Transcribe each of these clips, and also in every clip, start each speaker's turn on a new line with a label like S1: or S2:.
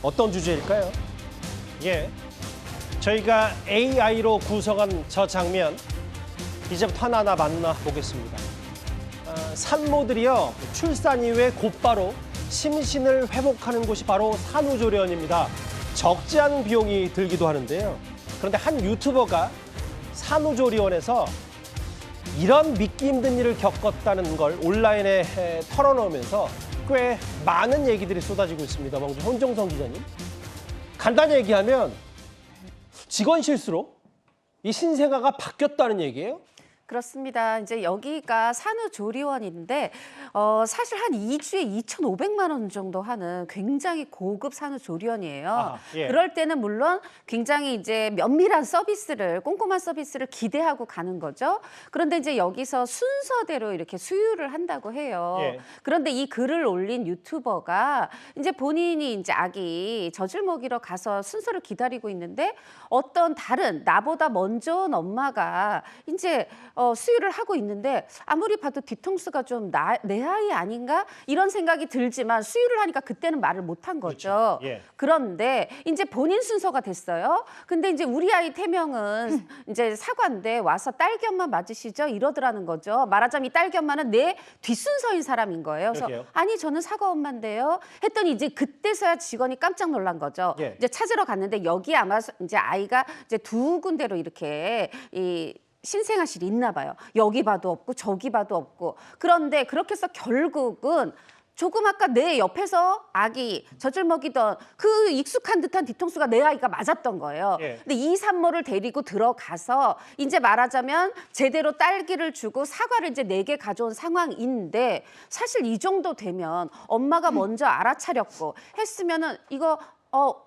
S1: 어떤 주제일까요? 예, 저희가 AI로 구성한 저 장면 이제부터 하나하나 만나보겠습니다. 산모들이요, 출산 이후에 곧바로 심신을 회복하는 곳이 바로 산후조리원입니다. 적지 않은 비용이 들기도 하는데요. 그런데 한 유튜버가 산후조리원에서 이런 믿기 힘든 일을 겪었다는 걸 온라인에 털어놓으면서 꽤 많은 얘기들이 쏟아지고 있습니다. 먼저 손정성 기자님. 간단히 얘기하면 직원 실수로 이 신생아가 바뀌었다는 얘기예요?
S2: 그렇습니다. 이제 여기가 산후조리원인데 사실 한 2주에 2,500만 원 정도 하는 굉장히 고급 산후조리원이에요.
S1: 아하, 예.
S2: 그럴 때는 물론 굉장히 이제 면밀한 서비스를 꼼꼼한 서비스를 기대하고 가는 거죠. 그런데 이제 여기서 순서대로 이렇게 수유를 한다고 해요.
S1: 예.
S2: 그런데 이 글을 올린 유튜버가 이제 본인이 이제 아기 젖을 먹이러 가서 순서를 기다리고 있는데 어떤 다른 나보다 먼저 온 엄마가 이제 수유를 하고 있는데 아무리 봐도 뒤통수가 좀 내 아이 아닌가 이런 생각이 들지만 수유를 하니까 그때는 말을 못한 거죠.
S1: 그렇죠. 예.
S2: 그런데 이제 본인 순서가 됐어요. 근데 이제 우리 아이 태명은 이제 사과인데 와서 딸기 엄마 맞으시죠? 이러더라는 거죠. 말하자면 이 딸기 엄마는 내 뒷순서인 사람인 거예요. 그래서
S1: 그러게요.
S2: 아니 저는 사과 엄마인데요. 했더니 이제 그때서야 직원이 깜짝 놀란 거죠.
S1: 예.
S2: 이제 찾으러 갔는데 여기 아마 이제 아이가 이제 두 군데로 이렇게 이 신생아실이 있나 봐요. 여기 봐도 없고 저기 봐도 없고. 그런데 그렇게 해서 결국은 조금 아까 내 옆에서 아기 젖을 먹이던 그 익숙한 듯한 뒤통수가 내 아이가 맞았던 거예요.
S1: 예.
S2: 근데 이 산모를 데리고 들어가서 이제 말하자면 제대로 딸기를 주고 사과를 이제 4개 가져온 상황인데 사실 이 정도 되면 엄마가 먼저 알아차렸고 했으면은 이거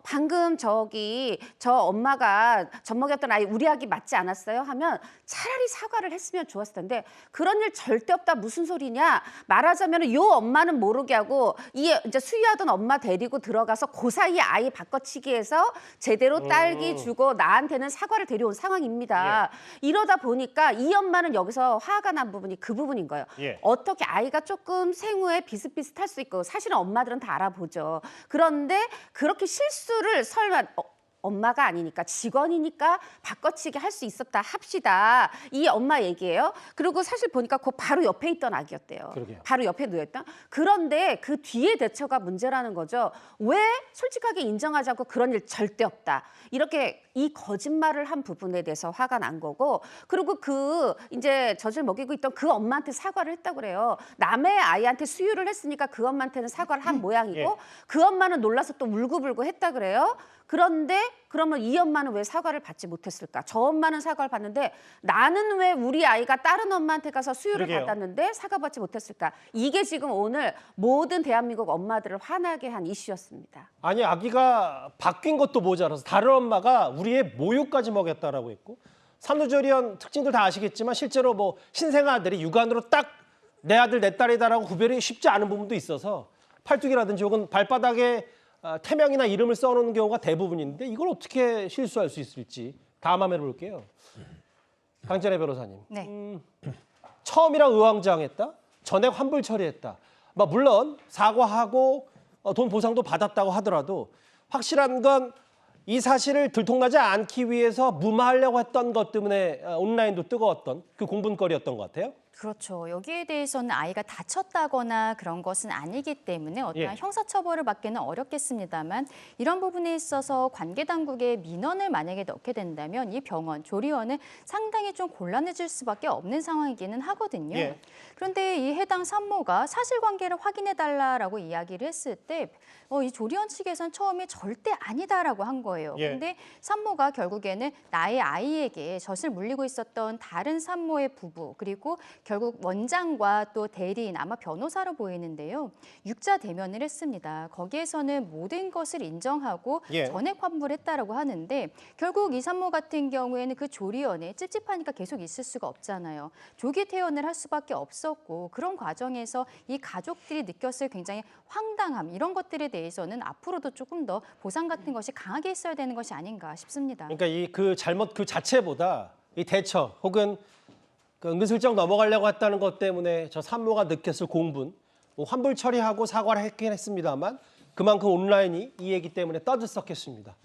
S2: 방금 저기 저 엄마가 젖 먹였던 아이 우리 아기 맞지 않았어요? 하면 차라리 사과를 했으면 좋았을 텐데 그런 일 절대 없다. 무슨 소리냐? 말하자면 요 엄마는 모르게 하고 이 이제 수유하던 엄마 데리고 들어가서 그 사이에 아이 바꿔치기 해서 제대로 딸기 주고 나한테는 사과를 데려온 상황입니다. 이러다 보니까 이 엄마는 여기서 화가 난 부분이 그 부분인 거예요.
S1: 예.
S2: 어떻게 아이가 조금 생후에 비슷비슷할 수 있고 사실은 엄마들은 다 알아보죠. 그런데 그렇게 실수를 설마 엄마가 아니니까 직원이니까 바꿔치기 할 수 있었다 합시다. 이 엄마 얘기예요. 그리고 사실 보니까 그 바로 옆에 있던 아기였대요.
S1: 그러게요.
S2: 바로 옆에 누워있던. 그런데 그 뒤에 대처가 문제라는 거죠. 왜 솔직하게 인정하지 않고 그런 일 절대 없다. 이렇게 이 거짓말을 한 부분에 대해서 화가 난 거고 그리고 그 이제 젖을 먹이고 있던 그 엄마한테 사과를 했다고 그래요. 남의 아이한테 수유를 했으니까 그 엄마한테는 사과를 한 모양이고
S1: 예.
S2: 그 엄마는 놀라서 또 울고불고 했다 그래요. 그런데 그러면 이 엄마는 왜 사과를 받지 못했을까? 저 엄마는 사과를 받는데 나는 왜 우리 아이가 다른 엄마한테 가서 수유를
S1: 그러게요.
S2: 받았는데 사과받지 못했을까? 이게 지금 오늘 모든 대한민국 엄마들을 화나게 한 이슈였습니다.
S1: 아니, 아기가 바뀐 것도 모자라서 다른 엄마가 우리의 모유까지 먹였다라고 했고 산후조리원 특징들 다 아시겠지만 실제로 뭐 신생아들이 육안으로 딱 내 아들 내 딸이다라고 구별이 쉽지 않은 부분도 있어서 팔뚝이라든지 혹은 발바닥에 태명이나 이름을 써놓는 경우가 대부분인데 이걸 어떻게 실수할 수 있을지 다음 화면을 볼게요. 강찬혜 변호사님.
S3: 네.
S1: 처음이라 의왕장했다. 전액 환불 처리했다. 물론 사과하고 돈 보상도 받았다고 하더라도 확실한 건 이 사실을 들통나지 않기 위해서 무마하려고 했던 것 때문에 온라인도 뜨거웠던 그 공분거리였던 것 같아요.
S3: 그렇죠. 여기에 대해서는 아이가 다쳤다거나 그런 것은 아니기 때문에 어떠한 형사처벌을 받기는 어렵겠습니다만 이런 부분에 있어서 관계당국에 민원을 만약에 넣게 된다면 이 병원, 조리원은 상당히 좀 곤란해질 수밖에 없는 상황이기는 하거든요.
S1: 예.
S3: 그런데 이 해당 산모가 사실관계를 확인해달라고 이야기를 했을 때 이 조리원 측에서는 처음에 절대 아니다라고 한 거예요.
S1: 예.
S3: 그런데 산모가 결국에는 나의 아이에게 젖을 물리고 있었던 다른 산모의 부부 그리고 결국 원장과 또 대리인 아마 변호사로 보이는데요. 육자 대면을 했습니다. 거기에서는 모든 것을 인정하고
S1: 예.
S3: 전액 환불했다라고 하는데 결국 이 산모 같은 경우에는 그 조리원에 찝찝하니까 계속 있을 수가 없잖아요. 조기 퇴원을 할 수밖에 없었고 그런 과정에서 이 가족들이 느꼈을 굉장히 황당함 이런 것들에 대해서는 앞으로도 조금 더 보상 같은 것이 강하게 있어야 되는 것이 아닌가 싶습니다.
S1: 그러니까 그 잘못 그 자체보다 이 대처 혹은 그 은근슬쩍 넘어가려고 했다는 것 때문에 저 산모가 느꼈을 공분, 뭐 환불 처리하고 사과를 했긴 했습니다만 그만큼 온라인이 이 얘기 때문에 떠들썩했습니다.